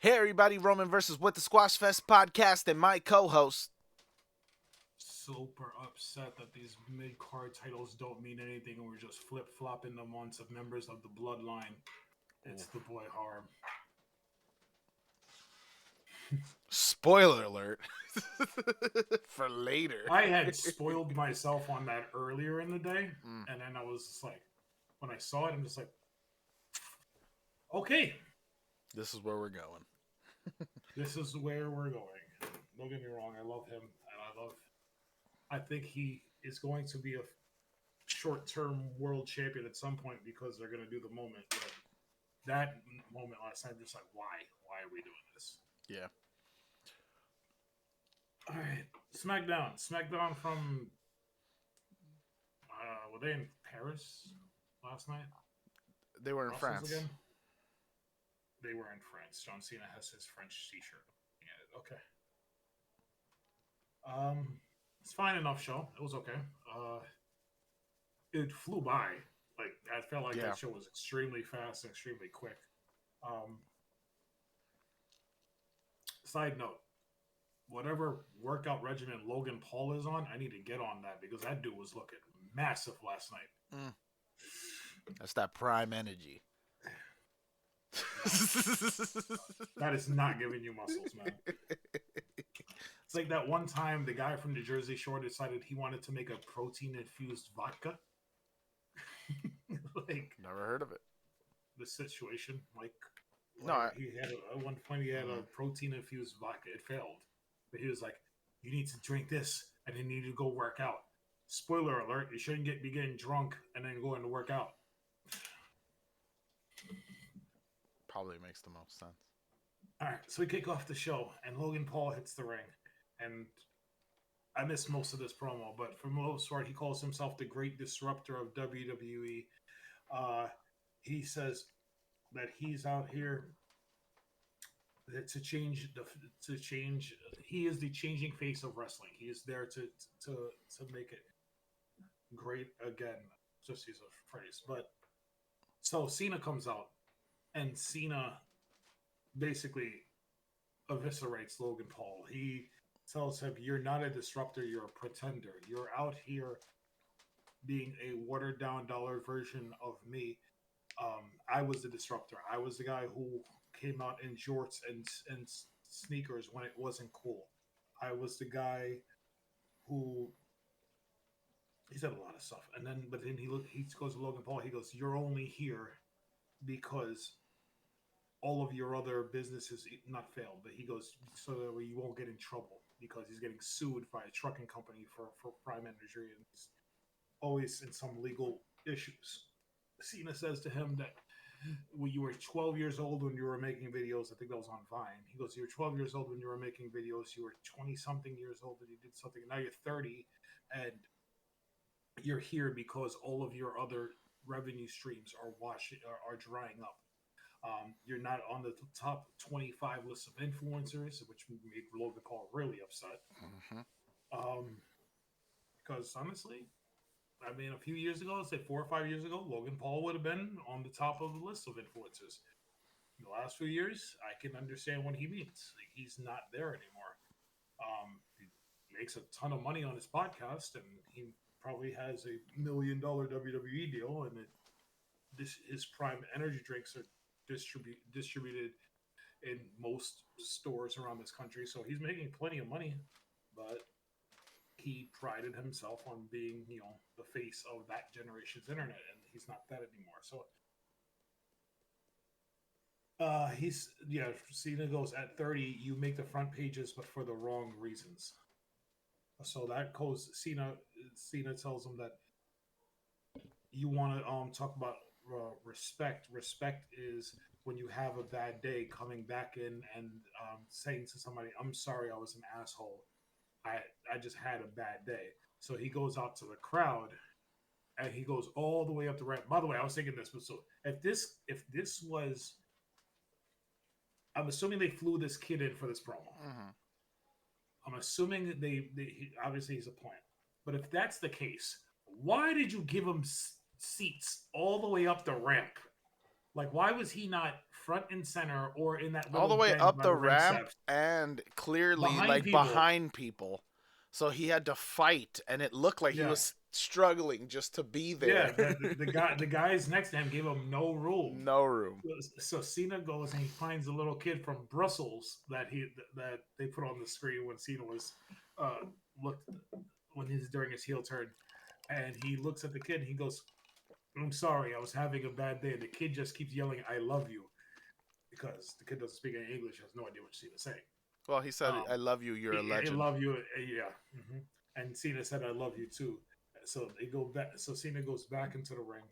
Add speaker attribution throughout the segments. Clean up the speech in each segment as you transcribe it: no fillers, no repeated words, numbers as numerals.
Speaker 1: Hey everybody, Roman versus with the Squashfest podcast and my co-host.
Speaker 2: Super upset that these mid card titles don't mean anything and we're just flip flopping them onto members of the bloodline. It's the boy Harm.
Speaker 1: Spoiler alert for later.
Speaker 2: I had spoiled myself on that earlier in the day,
Speaker 1: Mm.
Speaker 2: and then I was just like, when I saw it, I'm just like, okay,
Speaker 1: This is where we're going.
Speaker 2: this is where we're going. Don't get me wrong, I love him, and I think he is going to be a short term world champion at some point because they're going to do the moment. But that moment last night, I'm just like, why? Why are we doing this?
Speaker 1: Yeah.
Speaker 2: All right, SmackDown. SmackDown from were they in Paris last night?
Speaker 1: They were in
Speaker 2: Brussels
Speaker 1: France.
Speaker 2: again? They were in France. John Cena has his French T-shirt. Yeah, okay. It's fine enough show. It was okay. It flew by. Like I felt like
Speaker 1: Yeah.
Speaker 2: that show was extremely fast and extremely quick. Um, Side note: whatever workout regimen Logan Paul is on, I need to get on that because that dude was looking massive last night.
Speaker 1: Mm. That's that prime energy.
Speaker 2: That is not giving you muscles, man. It's like that one time the guy from the Jersey Shore decided he wanted to make a protein infused vodka. Like
Speaker 1: Never heard of it.
Speaker 2: the situation, like
Speaker 1: No,
Speaker 2: he had at one point he had a protein infused vodka. It failed, but he was like, "You need to drink this, and then you need to go work out." Spoiler alert: you shouldn't be getting drunk and then going to work out.
Speaker 1: probably makes the most sense.
Speaker 2: All right, so we kick off the show, and Logan Paul hits the ring, and I missed most of this promo, but for the most part, he calls himself the Great Disruptor of WWE. Uh, he says that he's out here to change the to change. He is the changing face of wrestling. He is there to to make it great again. Just use a phrase, but so Cena comes out, and Cena basically eviscerates Logan Paul. He tells him, "You're not a disruptor. You're a pretender. You're out here being a watered down dollar version of me. I was the disruptor. I was the guy who came out in jorts and sneakers when it wasn't cool. I was the guy who." He said a lot of stuff, and then but then he goes to Logan Paul. He goes, "You're only here because all of your other businesses not failed." But he goes, "So that you won't get in trouble because he's getting sued by a trucking company for prime injury and he's always in some legal issues." Cena says to him that when you were 12 years old when you were making videos, I think that was on Vine. He goes, "You were 12 years old when you were making videos. You were 20 something years old and you did something. And now you're 30 and you're here because all of your other revenue streams are are drying up. You're not on the top 25 list of influencers," which made Logan Paul really upset.
Speaker 1: Mm-hmm.
Speaker 2: Um, because honestly, I mean, a few years ago, let's say 4 or 5 years ago, Logan Paul would have been on the top of the list of influencers. In the last few years, I can understand what he means. Like, he's not there anymore. He makes a ton of money on his podcast, and he probably has $1 million WWE deal, and his Prime energy drinks are distributed in most stores around this country. So he's making plenty of money, but he prided himself on being, the face of that generation's internet, and he's not that anymore. So Cena goes, "At 30, you make the front pages, but for the wrong reasons." So that goes. Cena tells him that you want to talk about respect. Respect is when you have a bad day, coming back in and saying to somebody, "I'm sorry, I was an asshole. I just had a bad day." So he goes out to the crowd and he goes all the way up the ramp. By the way, I was thinking this, but so if this was, I'm assuming they flew this kid in for this promo.
Speaker 1: Mm-hmm.
Speaker 2: I'm assuming that obviously he's a plant. But if that's the case, why did you give him seats all the way up the ramp? Like, why was he not front and center or in that
Speaker 1: All
Speaker 2: little
Speaker 1: the way
Speaker 2: bend
Speaker 1: up
Speaker 2: by
Speaker 1: the
Speaker 2: the ring
Speaker 1: ramp
Speaker 2: steps
Speaker 1: and clearly
Speaker 2: behind
Speaker 1: like
Speaker 2: people.
Speaker 1: behind people. So he had to fight, and it looked like he
Speaker 2: Yeah.
Speaker 1: was struggling just to be
Speaker 2: Yeah,
Speaker 1: there.
Speaker 2: the guys next to him gave him no room.
Speaker 1: No room.
Speaker 2: So Cena goes and he finds a little kid from Brussels that they put on the screen when Cena was uh looked when he's during his heel turn, and he looks at the kid and he goes, "I'm sorry, I was having a bad day." The kid just keeps yelling, "I love you," because the kid doesn't speak any English, has no idea what Cena's saying.
Speaker 1: Well, he said, "I love you. You're a
Speaker 2: I
Speaker 1: legend."
Speaker 2: love you, yeah. And Cena said, "I love you too." So they go back. So Cena goes back into the ring,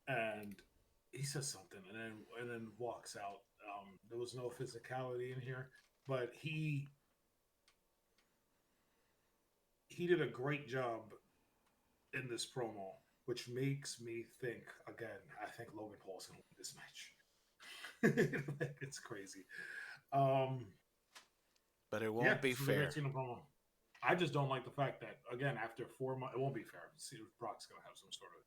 Speaker 2: and he says something, and then walks out. There was no physicality in here, but he did a great job in this promo, which makes me think again. I think Logan Paul's going to win this match. It's crazy. Um,
Speaker 1: But it
Speaker 2: yeah,
Speaker 1: won't be
Speaker 2: this was a great
Speaker 1: fair.
Speaker 2: Cena promo. I just don't like the fact that again after 4 months, it won't be fair. See, Brock's going to have some sort of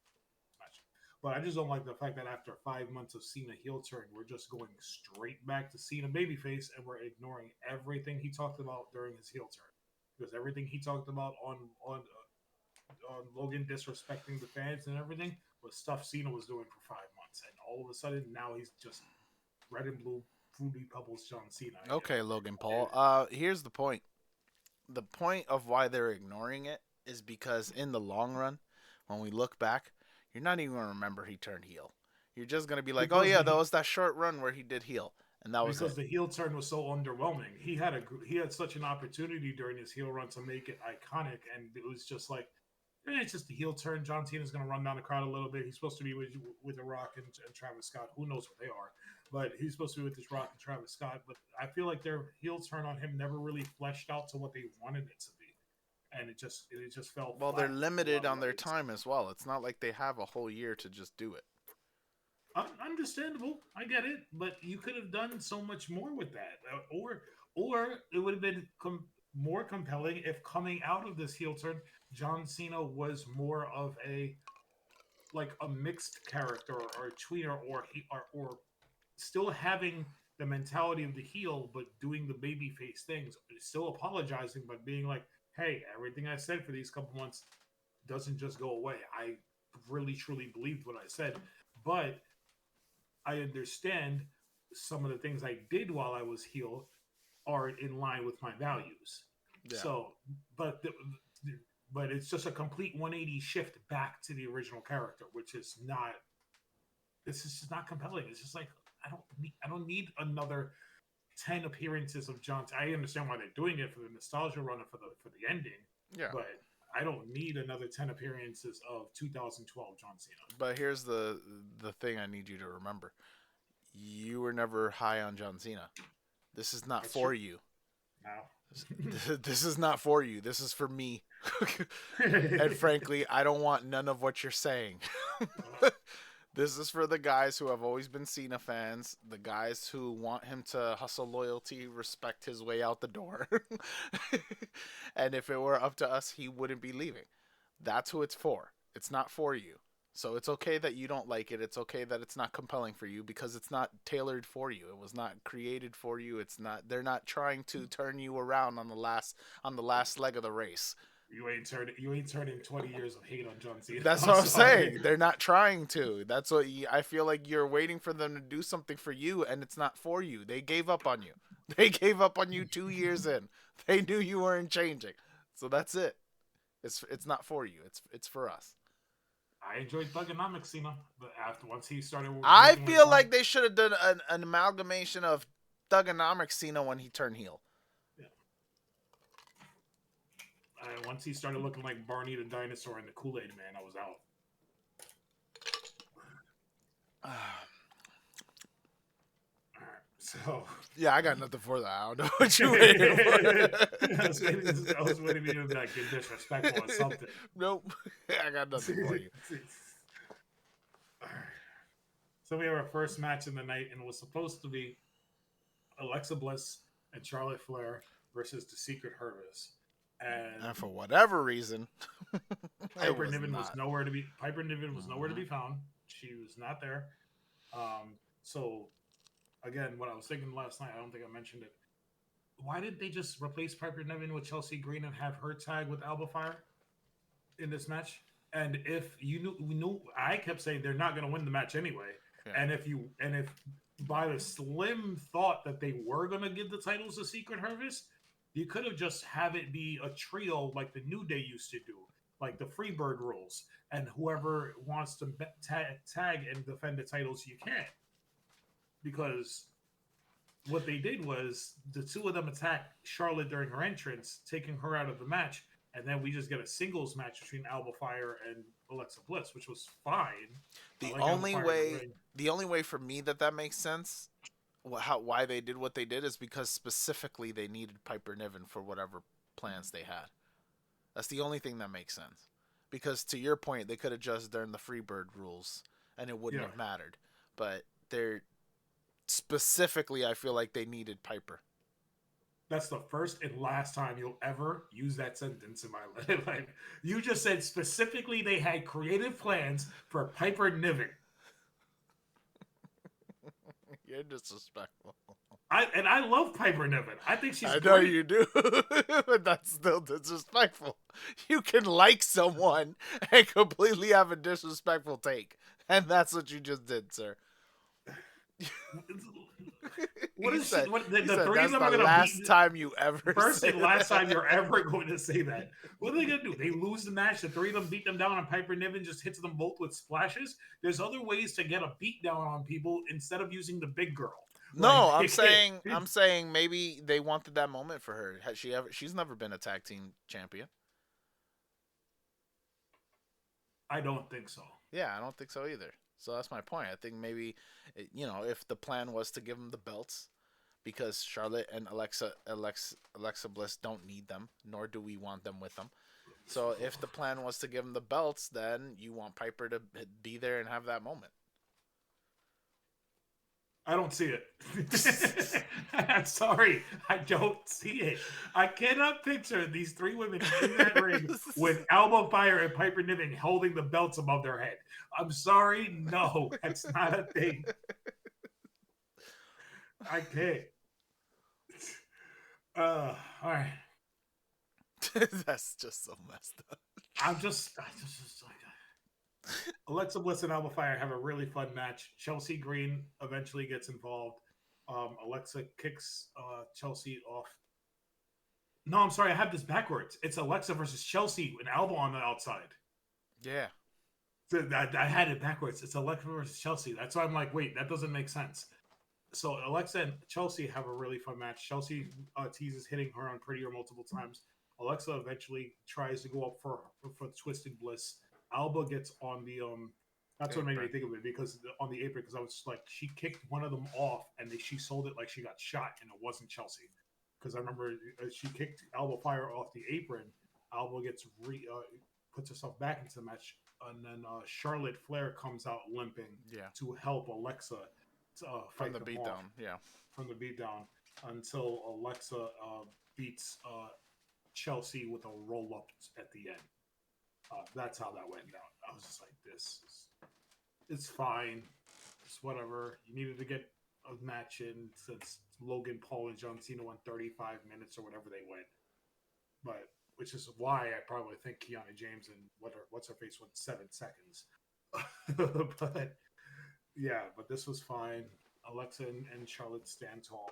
Speaker 2: match, but I just don't like the fact that after 5 months of Cena heel turn, we're just going straight back to Cena babyface, and we're ignoring everything he talked about during his heel turn. Because everything he talked about on Logan disrespecting the fans and everything was stuff Cena was doing for 5 months, and all of a sudden now he's just red and blue fruity pebbles John Cena.
Speaker 1: Okay, Logan Paul. Here's the point. The point of why they're ignoring it is because in the long run, when we look back, you're not even gonna remember he turned heel. You're just gonna be like, "Oh
Speaker 2: because
Speaker 1: yeah,
Speaker 2: the
Speaker 1: that was that short run where he did heel, and that was
Speaker 2: because
Speaker 1: it."
Speaker 2: the heel turn was so underwhelming. He had such an opportunity during his heel run to make it iconic, and it was just like it's just a heel turn. John Cena's going to run down the crowd a little bit. He's supposed to be with The Rock and Travis Scott. Who knows what they are, but he's supposed to be with this Rock and Travis Scott. But I feel like their heel turn on him never really fleshed out to what they wanted it to be, and it just fell
Speaker 1: Well, they're
Speaker 2: flat for a lot
Speaker 1: limited
Speaker 2: of
Speaker 1: on their
Speaker 2: audience.
Speaker 1: time as well. It's not like they have a whole year to just do it.
Speaker 2: Understandable, I get it, but you could have done so much more with that, or it would have been more compelling if coming out of this heel turn, John Cena was more of a like a mixed character or a tweener, or still having the mentality of the heel, but doing the baby face things, still apologizing, but being like, "Hey, everything I said for these couple months doesn't just go away. I really truly believed what I said, but I understand some of the things I did while I was heel are in line with my values."
Speaker 1: Yeah.
Speaker 2: So, but but it's just a complete 180 shift back to the original character, which is not. This is just not compelling. It's just like I don't need another 10 appearances of John. I understand why they're doing it for the nostalgia run and for the ending,
Speaker 1: Yeah.
Speaker 2: but I don't need another 10 appearances of 2012 John Cena.
Speaker 1: But here's the thing I need you to remember. You were never high on John Cena. This is not
Speaker 2: That's
Speaker 1: for
Speaker 2: true.
Speaker 1: you.
Speaker 2: No.
Speaker 1: This is not for you. This is for me. And frankly, I don't want none of what you're saying. This is for the guys who have always been Cena fans, the guys who want him to hustle loyalty, respect his way out the door. And if it were up to us, he wouldn't be leaving. That's who it's for. It's not for you. So it's okay that you don't like it. It's okay that it's not compelling for you because it's not tailored for you. It was not created for you. It's not they're not trying to turn you around on the last leg of the race.
Speaker 2: You ain't turning 20 years of hate on John Cena.
Speaker 1: That's what I'm saying. They're not trying to. That's what I feel like you're waiting for them to do something for you, and it's not for you. They gave up on you. They gave up on you 2 years in. They knew you weren't changing. So that's it. It's not for you. It's for us.
Speaker 2: I enjoyed Thugonomics Cena, but after once he started
Speaker 1: I
Speaker 2: working with
Speaker 1: feel
Speaker 2: John,
Speaker 1: like they should have done an amalgamation of Thugonomics Cena when he turned heel.
Speaker 2: yeah. Once he started looking like Barney the dinosaur and the Kool-Aid Man, I was out. All right, so
Speaker 1: Yeah, I got nothing for that. I don't know what you waiting for.
Speaker 2: I was waiting for you to be like get disrespectful or something.
Speaker 1: Nope. I got nothing for you.
Speaker 2: All right. So we have our first match in the night, and it was supposed to be Alexa Bliss and Charlotte Flair versus the Secret Hervers.
Speaker 1: And for whatever reason,
Speaker 2: Piper Niven was nowhere to be. Piper Niven was nowhere to be found. She was not there. So again, what I was thinking last night, I don't think I mentioned it. Why did they just replace Piper Niven with Chelsea Green and have her tag with Alba Fire in this match? And if you knew, we knew, I kept saying they're not going to win the match anyway.
Speaker 1: Yeah.
Speaker 2: And if by the slim thought that they were going to give the titles to Secret Harvest, you could have just have it be a trio like the New Day used to do, like the Freebird rules, and whoever wants to tag and defend the titles, you can. Because what they did was the two of them attacked Charlotte during her entrance, taking her out of the match, and then we just get a singles match between Alba Fire and Alexa Bliss, which was fine. I
Speaker 1: The
Speaker 2: like Alba
Speaker 1: only
Speaker 2: Fire in the
Speaker 1: way
Speaker 2: ring.
Speaker 1: the only way for me that makes sense, why they did what they did, is because specifically they needed Piper Niven for whatever plans they had. That's the only thing that makes sense. Because to your point, they could have just done the Freebird rules and it wouldn't
Speaker 2: Yeah,
Speaker 1: have mattered. But they're specifically, I feel like they needed Piper.
Speaker 2: that's the first and last time you'll ever use that sentence in my life. Like you just said, specifically they had creative plans for Piper Niven.
Speaker 1: You're disrespectful.
Speaker 2: I love Piper Niven. I think she's
Speaker 1: I know
Speaker 2: great.
Speaker 1: you do, but that's still disrespectful. You can like someone and completely have a disrespectful take, and that's what you just did, sir.
Speaker 2: What
Speaker 1: He
Speaker 2: is she?
Speaker 1: said,
Speaker 2: What
Speaker 1: he
Speaker 2: the
Speaker 1: said
Speaker 2: three of
Speaker 1: that's
Speaker 2: them
Speaker 1: the
Speaker 2: are gonna beat?
Speaker 1: last time you ever
Speaker 2: First
Speaker 1: say
Speaker 2: and last time
Speaker 1: that.
Speaker 2: you're ever going to say that. What are they gonna do? They lose the match. The three of them beat them down, and Piper Niven just hits them both with splashes. There's other ways to get a beat down on people instead of using the big girl.
Speaker 1: No,
Speaker 2: Like
Speaker 1: I'm saying maybe they wanted that moment for her. Has she ever? She's never been a tag team champion.
Speaker 2: I don't think so.
Speaker 1: Yeah, I don't think so either. So that's my point. I think maybe, if the plan was to give them the belts, because Charlotte and Alexa Bliss don't need them, nor do we want them with them. So if the plan was to give them the belts, then you want Piper to be there and have that moment.
Speaker 2: I don't see it. I'm sorry. I don't see it. I cannot picture these three women in that ring with Alba Fire and Piper Niven holding the belts above their head. I'm sorry. No, that's not a thing. I can't. All right.
Speaker 1: That's just so messed up.
Speaker 2: I just like Alexa Bliss and Alba Fire have a really fun match. Chelsea Green eventually gets involved. Alexa kicks Chelsea off. No, I'm sorry, I have this backwards. It's Alexa versus Chelsea and Alba on the outside.
Speaker 1: Yeah.
Speaker 2: So I had it backwards. It's Alexa versus Chelsea. That's why I'm like, wait, that doesn't make sense. So Alexa and Chelsea have a really fun match. Chelsea teases hitting her on Prettier multiple times. Alexa eventually tries to go up for Twisted Bliss. Alba gets on the That's what made me
Speaker 1: Apron.
Speaker 2: think of it because on the apron, because I was like, she kicked one of them off and she sold it like she got shot and it wasn't Chelsea. Because I remember she kicked Alba Fire off the apron. Alba puts herself back into the match, and then Charlotte Flair comes out limping
Speaker 1: Yeah.
Speaker 2: to help Alexa
Speaker 1: From
Speaker 2: fight
Speaker 1: the
Speaker 2: them off
Speaker 1: beatdown. Yeah.
Speaker 2: from the beatdown until Alexa beats Chelsea with a roll up at the end. That's how that went down. I was just like, it's fine. It's whatever. You needed to get a match in since Logan Paul and John Cena went 35 minutes or whatever they went. But which is why I probably think Kiana James and what's her face went 7 seconds. But yeah, but this was fine. Alexa and Charlotte stand tall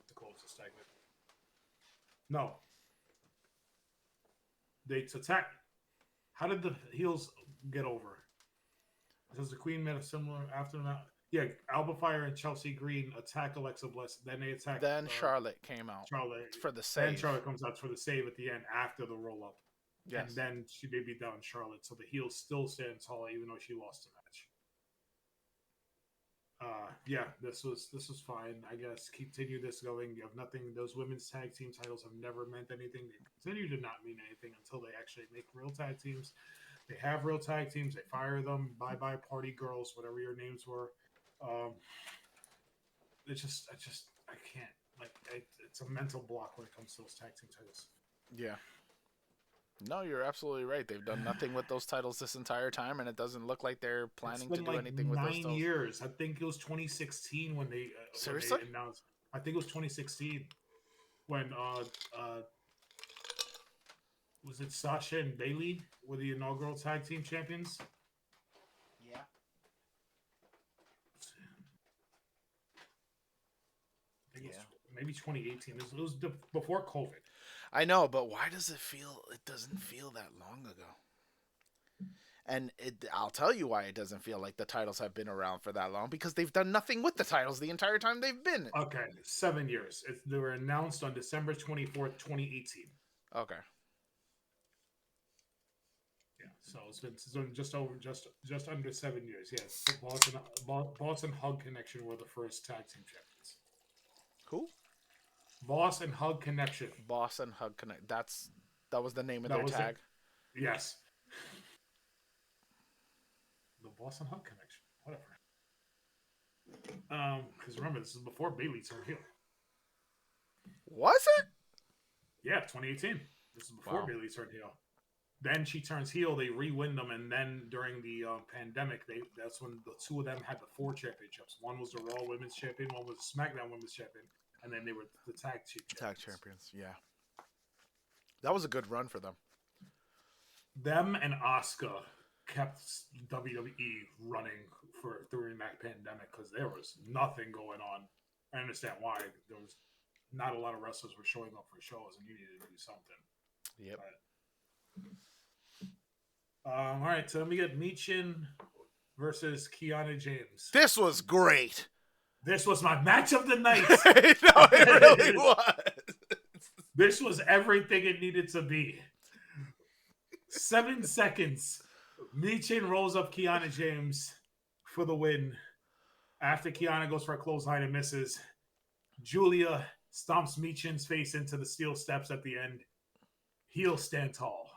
Speaker 2: to close the segment. No, they attack. How did the heels get over? Does the Queen made a similar after that? Yeah, Alba Fire and Chelsea Green attack Alexa Bliss. Then they attack.
Speaker 1: Then Charlotte came out
Speaker 2: Charlotte.
Speaker 1: for the
Speaker 2: Then
Speaker 1: save.
Speaker 2: Charlotte comes out for the save at the end after the roll up.
Speaker 1: Yes.
Speaker 2: And then she may be down Charlotte, so the heel still stands tall even though she lost the match. Yeah, this was fine. I guess continue this going. You have nothing. Those women's tag team titles have never meant anything. They continue to not mean anything until they actually make real tag teams. They have real tag teams. They fire them. Bye bye party girls, whatever your names were. I can't. Like, it's a mental block when it comes to those tag team titles.
Speaker 1: Yeah. No, you're absolutely right. They've done nothing with those titles this entire time, and it doesn't look like they're
Speaker 2: It's
Speaker 1: planning to
Speaker 2: been
Speaker 1: do
Speaker 2: like
Speaker 1: anything with those
Speaker 2: 9
Speaker 1: titles.
Speaker 2: years. I think it was 2016 when they
Speaker 1: Seriously?
Speaker 2: announced. I think it was 2016 when was it Sasha and Bailey were the inaugural tag team champions?
Speaker 1: Yeah.
Speaker 2: I think it was
Speaker 1: Yeah.
Speaker 2: maybe 2018. It was before COVID.
Speaker 1: I know, but why does it feel? It doesn't feel that long ago. And I'll tell you why it doesn't feel like the titles have been around for that long, because they've done nothing with the titles the entire time they've been.
Speaker 2: Okay, 7 years. They were announced on December 24th, 2018.
Speaker 1: Okay.
Speaker 2: Yeah, so it's been just under 7 years. Yes, Boss and Hug Connection were the first tag team champions.
Speaker 1: Who?
Speaker 2: Boss and Hug Connection.
Speaker 1: Boss and Hug Connect. That was the name of
Speaker 2: That
Speaker 1: their
Speaker 2: was
Speaker 1: tag.
Speaker 2: it. Yes. The Boss and Hug Connection. Whatever. Because remember, this is before Bailey turned heel.
Speaker 1: Was it?
Speaker 2: Yeah, 2018. This is before
Speaker 1: Wow.
Speaker 2: Bailey turned heel. Then she turns heel. They re-win them, and then during the pandemic, that's when the two of them had the 4 championships. One was the Raw Women's Champion, one was the SmackDown Women's Champion, and then they were the tag team champions.
Speaker 1: Tag champions. Yeah. That was a good run for them.
Speaker 2: Them and Asuka kept WWE running during that pandemic because there was nothing going on. I understand why. There was not a lot of wrestlers were showing up for shows, and you needed to do something.
Speaker 1: Yep.
Speaker 2: All right, so let me get Michin versus Kiana James.
Speaker 1: This was great.
Speaker 2: This was my match of the night.
Speaker 1: No, it really was.
Speaker 2: This was everything it needed to be. 7 seconds. Michin rolls up Kiana James for the win. After Kiana goes for a clothesline and misses, Julia stomps Michin's face into the steel steps at the end. Heel stand tall.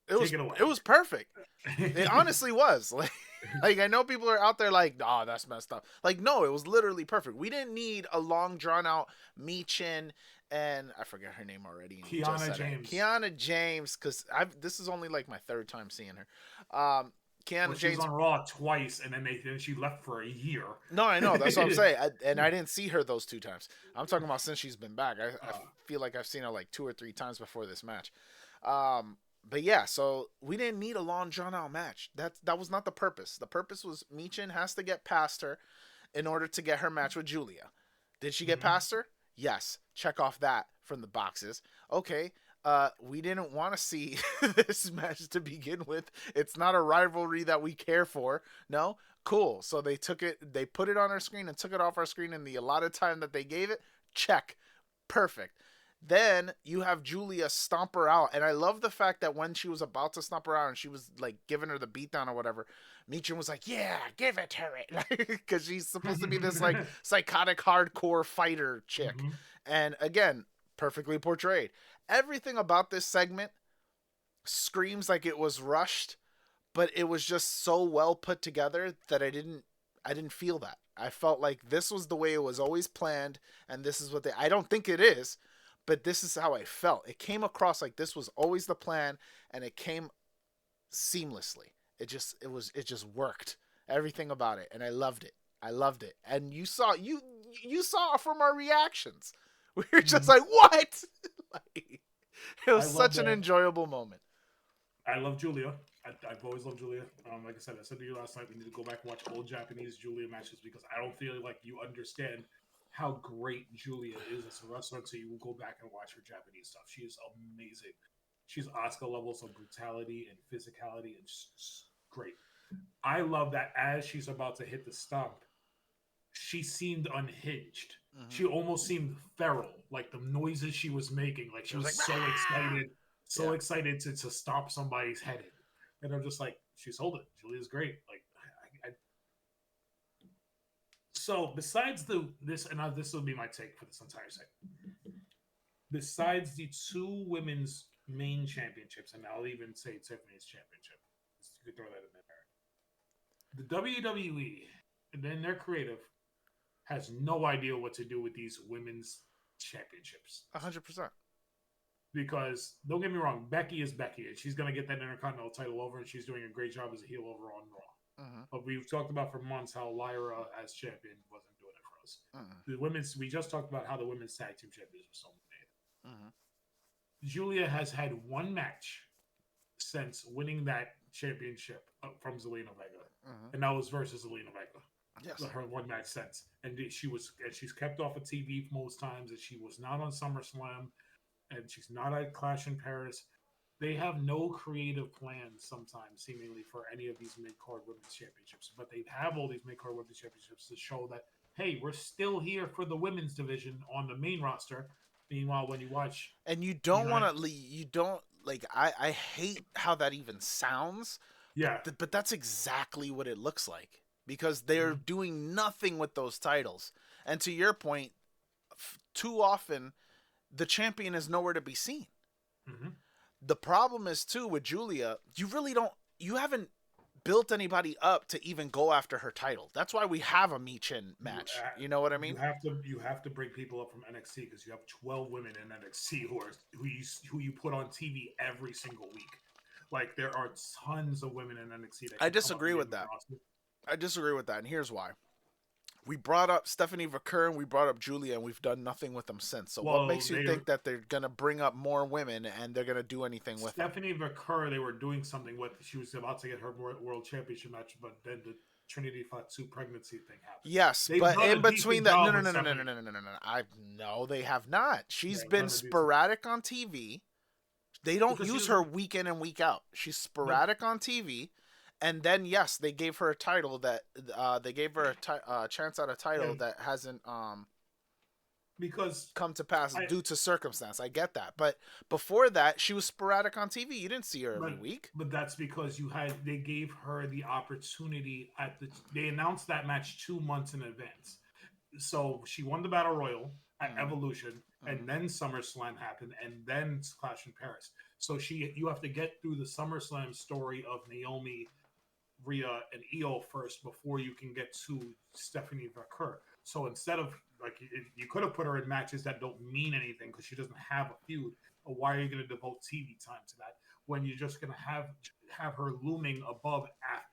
Speaker 1: Take it away. It was perfect. It honestly was. Like I know people are out there like, oh, that's messed up. Like, no, it was literally perfect. We didn't need a long, drawn out Michin and I forget her name already.
Speaker 2: Kiana James.
Speaker 1: Kiana James, because this is only like my 3rd time seeing her. Kiana James.
Speaker 2: She was on Raw twice, and then she left for a year.
Speaker 1: No, I know. That's what I'm saying. I didn't see her those 2 times. I'm talking about since she's been back. I feel like I've seen her like 2 or 3 times before this match. But yeah, so we didn't need a long drawn out match. That was not the purpose. The purpose was Michin has to get past her in order to get her match with Julia. Did she get past her? Yes. Check off that from the boxes. Okay. We didn't want to see this match to begin with. It's not a rivalry that we care for. No? Cool. So they put it on our screen and took it off our screen in the allotted time that they gave it. Check. Perfect. Then you have Julia stomp her out. And I love the fact that when she was about to stomp her out and she was like giving her the beatdown or whatever, Michin was like, yeah, give it to her. Because she's supposed to be this like psychotic hardcore fighter chick. Mm-hmm. And again, perfectly portrayed. Everything about this segment screams like it was rushed, but it was just so well put together that I didn't feel that. I felt like this was the way it was always planned, and this is what I don't think it is, but this is how I felt. It came across like this was always the plan, and it came seamlessly. It just worked. Everything about it, and I loved it. And you saw from our reactions. We were just like, what? Like, it was such an enjoyable moment.
Speaker 2: I love Julia. I've always loved Julia. Like I said to you last night, we need to go back and watch old Japanese Julia matches because I don't feel like you understand how great Julia is as a wrestler until you go back and watch her Japanese stuff. She is amazing. She's Asuka levels of brutality and physicality, and she's great. I love that as she's about to hit the stump, she seemed unhinged. Mm-hmm. She almost seemed feral, like the noises she was making. Like she was like, so excited, excited to stomp somebody's head in. And I'm just like, she's sold it. Julia's great. Like, So besides this will be my take for this entire segment. Besides the 2 women's main championships, and I'll even say Tiffany's championship, you could throw that in there. The WWE and then their creative has no idea what to do with these women's championships.
Speaker 1: 100%.
Speaker 2: Because don't get me wrong, Becky is Becky, and she's gonna get that Intercontinental title over, and she's doing a great job as a heel over on Raw.
Speaker 1: Mm-hmm.
Speaker 2: But we've talked about for months how Lyra as champion wasn't doing it for us.
Speaker 1: Mm-hmm.
Speaker 2: The women's, we just talked about how the women's tag team champions were so made.
Speaker 1: Mm-hmm.
Speaker 2: Julia has had one match since winning that championship from Zelina Vega,
Speaker 1: Mm-hmm.
Speaker 2: and that was versus Zelina Vega.
Speaker 1: Yes.
Speaker 2: Her one match since, and she's kept off of TV most times, and she was not on SummerSlam, and she's not at Clash in Paris. They have no creative plans sometimes, seemingly, for any of these mid card women's championships, but they have all these mid card women's championships to show that hey, we're still here for the women's division on the main roster. Meanwhile, when you watch,
Speaker 1: And you don't want to, you don't like. I hate how that even sounds.
Speaker 2: yeah,
Speaker 1: But that's exactly what it looks like because they're doing nothing with those titles. And to your point, too often the champion is nowhere to be seen.
Speaker 2: mm-hmm.
Speaker 1: The problem is too with Julia, you haven't built anybody up to even go after her title. That's why we have a Michin match. You know what I mean?
Speaker 2: You have to bring people up from NXT because you have 12 women in NXT who you put on TV every single week. Like there are tons of women in NXT.
Speaker 1: I disagree with that. And here's why. We brought up Stephanie Vaquer and we brought up Julia, and we've done nothing with them since. So what makes you think that they're going to bring up more women and they're going to do anything with
Speaker 2: Stephanie Vaquer, they were doing something with. She was about to get her world championship match, but then the Trinity Fatu pregnancy thing happened.
Speaker 1: Yes, but in between that, no, they have not. She's been sporadic on TV. They don't use her week in and week out. She's sporadic on TV. And then yes, they gave her a title that they gave her a chance at a title that hasn't
Speaker 2: because
Speaker 1: come to pass due to circumstance. I get that, but before that, she was sporadic on TV. You didn't see her every week.
Speaker 2: But that's because they gave her the opportunity they announced that match 2 months in advance. So she won the Battle Royal at Evolution, and then SummerSlam happened, and then Clash in Paris. So you have to get through the SummerSlam story of Naomi, Rhea, and Io first before you can get to Stephanie Vaquer. So instead of you could have put her in matches that don't mean anything because she doesn't have a feud. Or why are you going to devote TV time to that when you're just going to have her looming above,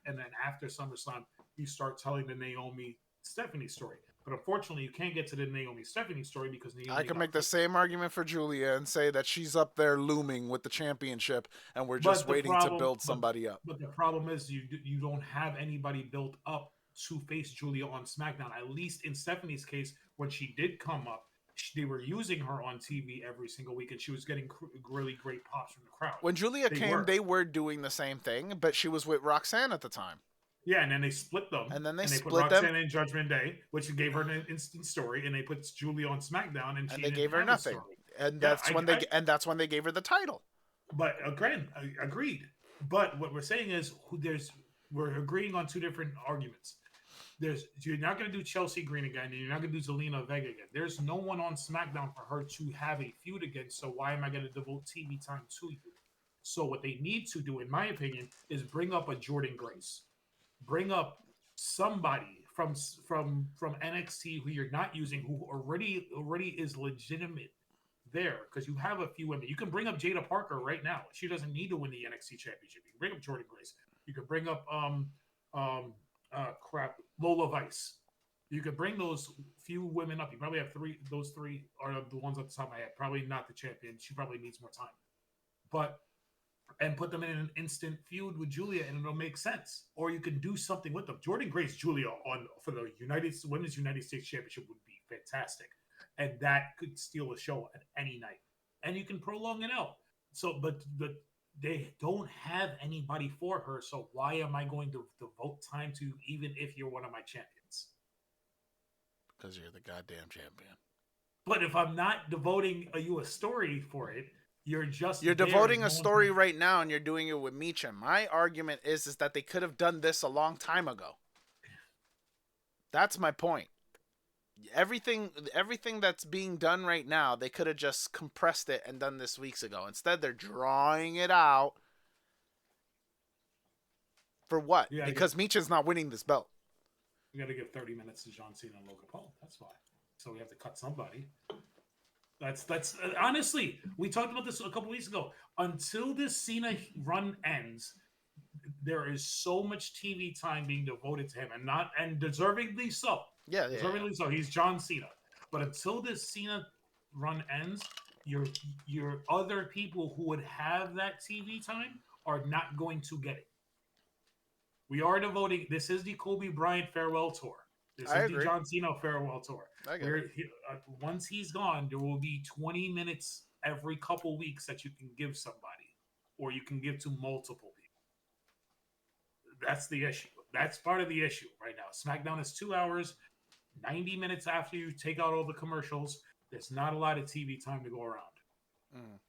Speaker 2: and then after SummerSlam you start telling the Naomi Stephanie story. But unfortunately, you can't get to the Naomi Stephanie story because Naomi.
Speaker 1: I can make the same argument for Julia and say that she's up there looming with the championship, and we're just waiting to build somebody up.
Speaker 2: But the problem is you don't have anybody built up to face Julia on SmackDown. At least in Stephanie's case, when she did come up, they were using her on TV every single week, and she was getting really great pops from the crowd.
Speaker 1: When Julia came, they were doing the same thing, but she was with Roxanne at the time.
Speaker 2: Yeah, and then they split them.
Speaker 1: And then they
Speaker 2: put Roxanne in Judgment Day, which gave her an instant story, and they put Julia on SmackDown, and
Speaker 1: they gave her nothing. And that's when they gave her the title.
Speaker 2: But agreed. But what we're saying is we're agreeing on two different arguments. You're not going to do Chelsea Green again, and you're not going to do Zelina Vega again. There's no one on SmackDown for her to have a feud against, so why am I going to devote TV time to you? So what they need to do, in my opinion, is bring up a Jordan Grace. Bring up somebody from NXT who you're not using, who already is legitimate there, because you have a few women. You can bring up Jada Parker right now. She doesn't need to win the NXT championship. You can bring up Jordan Grace. You can bring up Lola Vice. You could bring those few women up. You probably have three. Those three are the ones at the top of my head. Probably not the champion. She probably needs more time. And put them in an instant feud with Julia, and it'll make sense. Or you can do something with them. Jordan Grace Julia for the Women's United States Championship would be fantastic, and that could steal a show at any night. And you can prolong it out. So, but they don't have anybody for her. So why am I going to devote time to you, even if you're one of my champions?
Speaker 1: Because you're the goddamn champion.
Speaker 2: But if I'm not devoting you a story for it, you're
Speaker 1: devoting a story right now, and you're doing it with Michin. My argument is that they could have done this a long time ago. That's my point. Everything that's being done right now, they could have just compressed it and done this weeks ago. Instead, they're drawing it out. For what? Yeah, because Michin's not winning this belt.
Speaker 2: We got to give 30 minutes to John Cena and Logan Paul. That's why. So we have to cut somebody. That's honestly, we talked about this a couple weeks ago. Until this Cena run ends, there is so much TV time being devoted to him, and deservingly so.
Speaker 1: Yeah, yeah, yeah.
Speaker 2: Deservingly so. He's John Cena. But until this Cena run ends, your other people who would have that TV time are not going to get it. We are devoting. This is the Kobe Bryant farewell tour. This
Speaker 1: I
Speaker 2: is the
Speaker 1: agree.
Speaker 2: John Cena farewell tour.
Speaker 1: I get it.
Speaker 2: Where once he's gone, there will be 20 minutes every couple weeks that you can give somebody, or you can give to multiple people. That's the issue. That's part of the issue right now. SmackDown is 2 hours, 90 minutes after you take out all the commercials. There's not a lot of TV time to go around.
Speaker 1: Mm.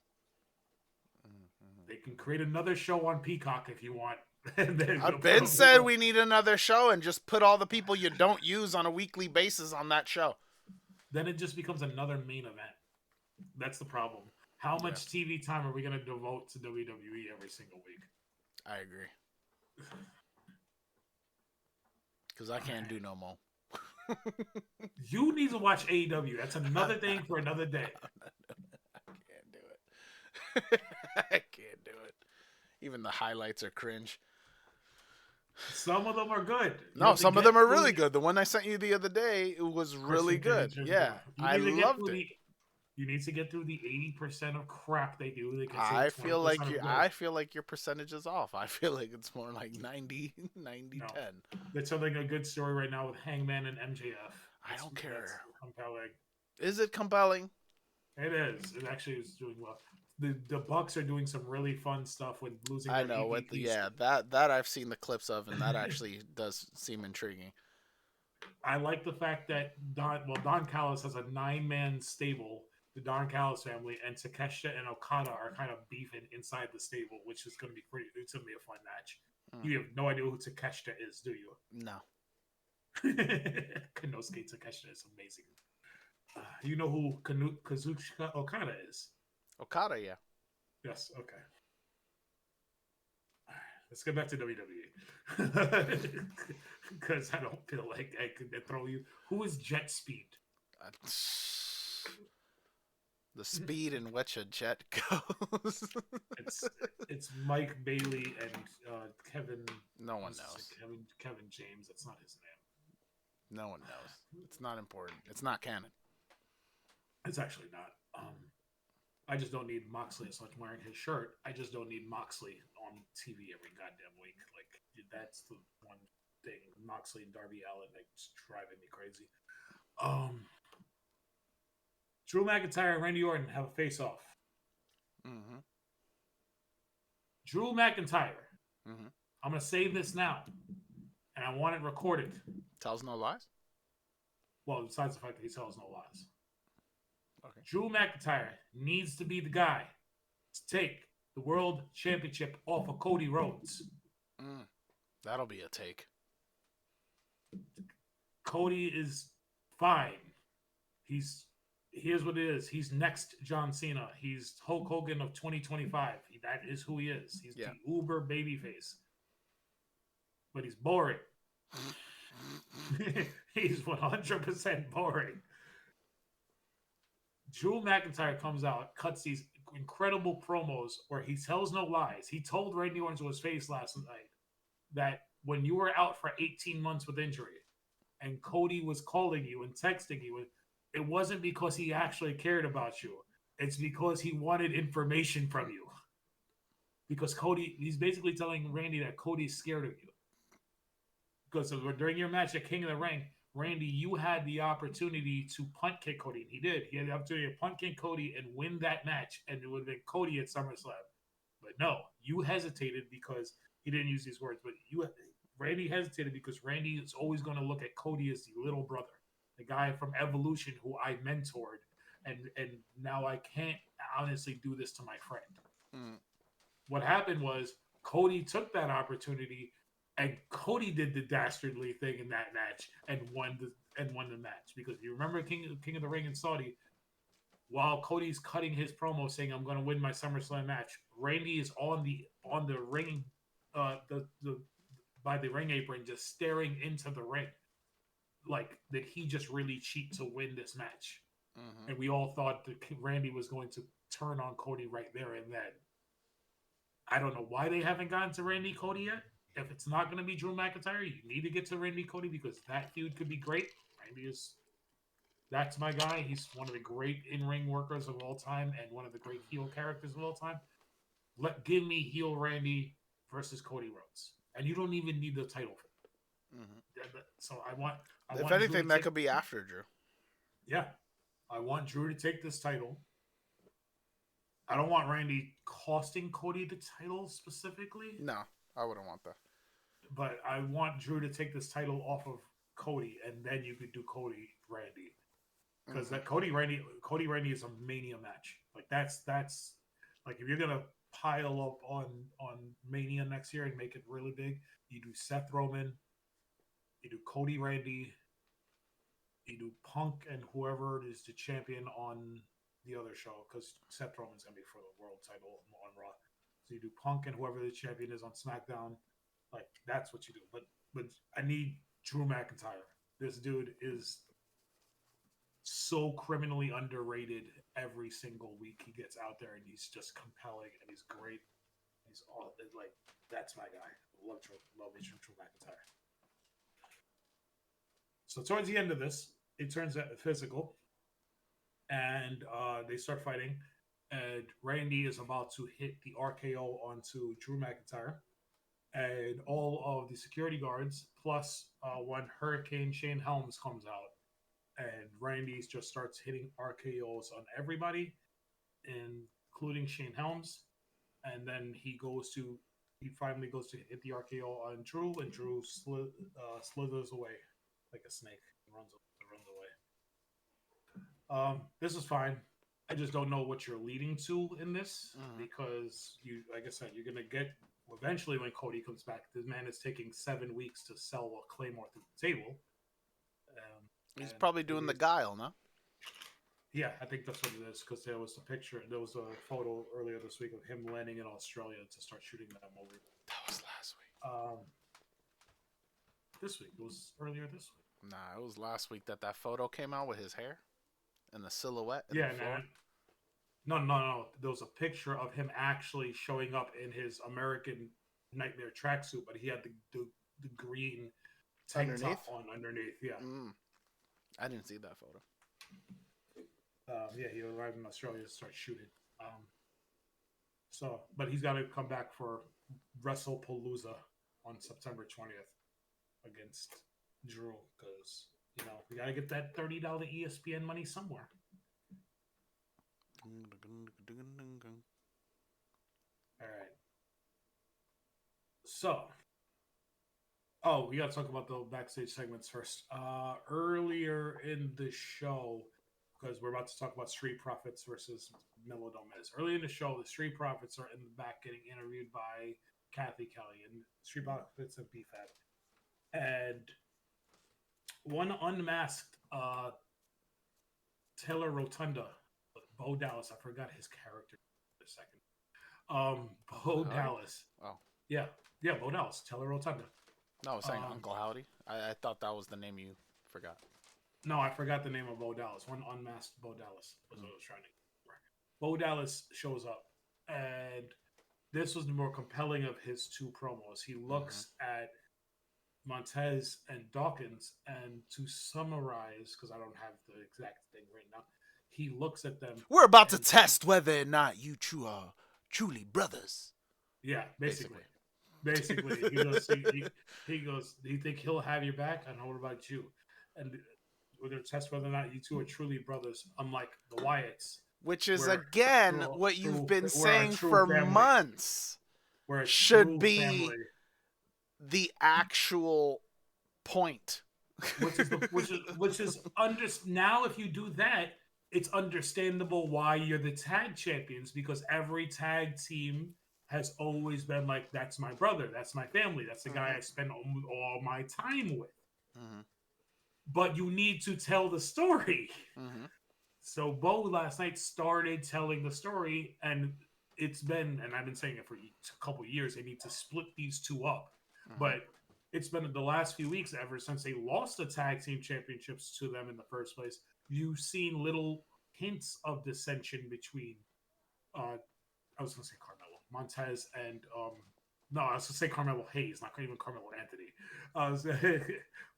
Speaker 2: They can create another show on Peacock if you want.
Speaker 1: Ben said we need another show and just put all the people you don't use on a weekly basis on that show.
Speaker 2: Then it just becomes another main event. That's the problem. How much TV time are we going to devote to WWE every single week?
Speaker 1: I agree. Because I can't do no more.
Speaker 2: You need to watch AEW. That's another thing for another day.
Speaker 1: I can't do it. I can't do it. Even the highlights are cringe.
Speaker 2: Some of them are good.
Speaker 1: No, some of them are really good. The one I sent you the other day, it was really good. Yeah, I loved it.
Speaker 2: You need to get through the 80% of crap they do.
Speaker 1: I feel like your percentage is off. I feel like it's more like 90, 10.
Speaker 2: They're telling a good story right now with Hangman and MJF.
Speaker 1: I don't care.
Speaker 2: Compelling.
Speaker 1: Is it compelling?
Speaker 2: It is. It actually is doing well. The Bucks are doing some really fun stuff with losing.
Speaker 1: I know that I've seen the clips of, and that actually does seem intriguing.
Speaker 2: I like the fact that Don Callis has a 9-man stable, the Don Callis family, and Takeshita and Okada are kind of beefing inside the stable, which is going to be it's going to be a fun match. You have no idea who Takeshita is, do you?
Speaker 1: No.
Speaker 2: Konosuke Takeshita is amazing. You know who Kazuchika Okada is?
Speaker 1: Okada, yeah.
Speaker 2: Yes, okay. All right, let's get back to WWE. Because I don't feel like I could throw you. Who is Jet Speed?
Speaker 1: The speed in which a jet goes.
Speaker 2: it's Mike Bailey and Kevin.
Speaker 1: No one knows.
Speaker 2: Kevin James. That's not his name.
Speaker 1: No one knows. It's not important. It's not canon.
Speaker 2: It's actually not. I just don't need Moxley as much wearing his shirt. I just don't need Moxley on TV every goddamn week. Like, that's the one thing. Moxley and Darby Allin, it's driving me crazy. Drew McIntyre and Randy Orton have a face-off.
Speaker 1: Mm-hmm.
Speaker 2: Drew McIntyre.
Speaker 1: Mm-hmm.
Speaker 2: I'm going to save this now, and I want it recorded.
Speaker 1: Tells no lies?
Speaker 2: Well, besides the fact that he tells no lies.
Speaker 1: Okay.
Speaker 2: Drew McIntyre needs to be the guy to take the World Championship off of Cody Rhodes.
Speaker 1: That'll be a take.
Speaker 2: Cody is fine. Here's what it is. He's next John Cena. He's Hulk Hogan of 2025. That is who he is. He's the uber babyface. But he's boring. He's 100% boring. Drew McIntyre comes out, cuts these incredible promos where he tells no lies. He told Randy Orton to his face last night that when you were out for 18 months with injury and Cody was calling you and texting you, it wasn't because he actually cared about you. It's because he wanted information from you. Because he's basically telling Randy that Cody's scared of you. Because during your match at King of the Ring, Randy, you had the opportunity to punt kick Cody. He did. He had the opportunity to punt kick Cody and win that match, and it would have been Cody at SummerSlam. But no, you hesitated because he didn't use these words. But Randy hesitated because Randy is always going to look at Cody as the little brother, the guy from Evolution who I mentored, and now I can't honestly do this to my friend. What happened was Cody took that opportunity. And Cody did the dastardly thing in that match and won the match. Because if you remember King of the Ring in Saudi, while Cody's cutting his promo saying I'm going to win my SummerSlam match, Randy is on the ring, by the ring apron, just staring into the ring, like that he just really cheat to win this match.
Speaker 1: Mm-hmm.
Speaker 2: and we all thought that Randy was going to turn on Cody right there and then. I don't know why they haven't gotten to Randy Cody yet. If it's not going to be Drew McIntyre, you need to get to Randy Cody because that feud could be great. Randy is that's my guy. He's one of the great in-ring workers of all time and one of the great heel characters of all time. Give me heel Randy versus Cody Rhodes, and you don't even need the title for
Speaker 1: Mm-hmm.
Speaker 2: So I
Speaker 1: If
Speaker 2: want Drew to
Speaker 1: anything, that
Speaker 2: take
Speaker 1: could be after Drew.
Speaker 2: yeah, I want Drew to take this title. I don't want Randy costing Cody the title specifically,
Speaker 1: No, I wouldn't want that.
Speaker 2: but I want Drew to take this title off of Cody, and then you could do Cody Randy because
Speaker 1: Mm-hmm.
Speaker 2: that Cody Randy is a Mania match. Like that's like if you're gonna pile up on Mania next year and make it really big, you do Seth Roman, you do Cody Randy, you do Punk and whoever is the champion on the other show because Seth Roman's gonna be for the world title on Raw. So you do Punk and whoever the champion is on SmackDown. Like that's what you do. But I need Drew McIntyre. This dude is so criminally underrated every single week he gets out there and he's just compelling and he's great. He's all like that's my guy. Love me Drew McIntyre. So towards the end of this, it turns out physical, and they start fighting. And Randy is about to hit the RKO onto Drew McIntyre, and all of the security guards, plus when Hurricane Shane Helms comes out, and Randy just starts hitting RKOs on everybody, including Shane Helms. And then he finally goes to hit the RKO on Drew, and Drew slithers away like a snake and runs away. This is fine. I just don't know what you're leading to in this
Speaker 1: Mm-hmm.
Speaker 2: because like I said, you're gonna get eventually when Cody comes back. This man is taking 7 weeks to sell a Claymore through the table.
Speaker 1: He's
Speaker 2: And
Speaker 1: probably doing the guile, no?
Speaker 2: yeah, I think that's what it is because there was a photo earlier this week of him landing in Australia to start shooting that movie.
Speaker 1: That was last week.
Speaker 2: This week it was earlier this week.
Speaker 1: Nah, it was last week that photo came out with his hair and the silhouette and
Speaker 2: Yeah,
Speaker 1: the floor.
Speaker 2: no. There was a picture of him actually showing up in his American Nightmare tracksuit, but he had the green tank
Speaker 1: Underneath?
Speaker 2: top on underneath. Yeah.
Speaker 1: I didn't see that photo.
Speaker 2: Yeah, he arrived in Australia to start shooting. But he's got to come back for WrestlePalooza on September 20th against Drew because we got to get that $30 ESPN money somewhere. All right. So, we got to talk about the backstage segments first. Earlier in the show, because we're about to talk about Street Profits versus Milo Domez. Early in the show, the Street Profits are in the back getting interviewed by Kathy Kelly, and Street Profits and BFAB. And one unmasked Taylor Rotunda, Bo Dallas, I forgot his character for a second. Bo Dallas.
Speaker 1: Oh.
Speaker 2: Yeah, Bo Dallas, Taylor Rotunda.
Speaker 1: No, I was saying Uncle Howdy. I thought that was the name you forgot.
Speaker 2: No, I forgot the name of Bo Dallas. One unmasked Bo Dallas was what I was trying to remember. Bo Dallas shows up, and this was the more compelling of his two promos. He looks at Montez and Dawkins, and to summarize, because I don't have the exact thing right now, he looks at them.
Speaker 1: We're about to test whether or not you two are truly brothers.
Speaker 2: Yeah, basically. He goes, do you think he'll have your back? And what about you? And we're going to test whether or not you two are truly brothers, unlike the Wyatts.
Speaker 1: Which is, again, what you've been saying for months.
Speaker 2: Where
Speaker 1: should be the actual point.
Speaker 2: which is now if you do that, it's understandable why you're the tag champions, because every tag team has always been like, that's my brother, that's my family, that's the guy I spend all my time with. But you need to tell the story. So Bo last night started telling the story, and it's been, and I've been saying it for a couple of years, they need to split these two up. But it's been the last few weeks ever since they lost the tag team championships to them in the first place. You've seen little hints of dissension between I was going to say Carmelo Montez and no, I was going to say Carmelo Hayes, not even Carmelo Anthony. I was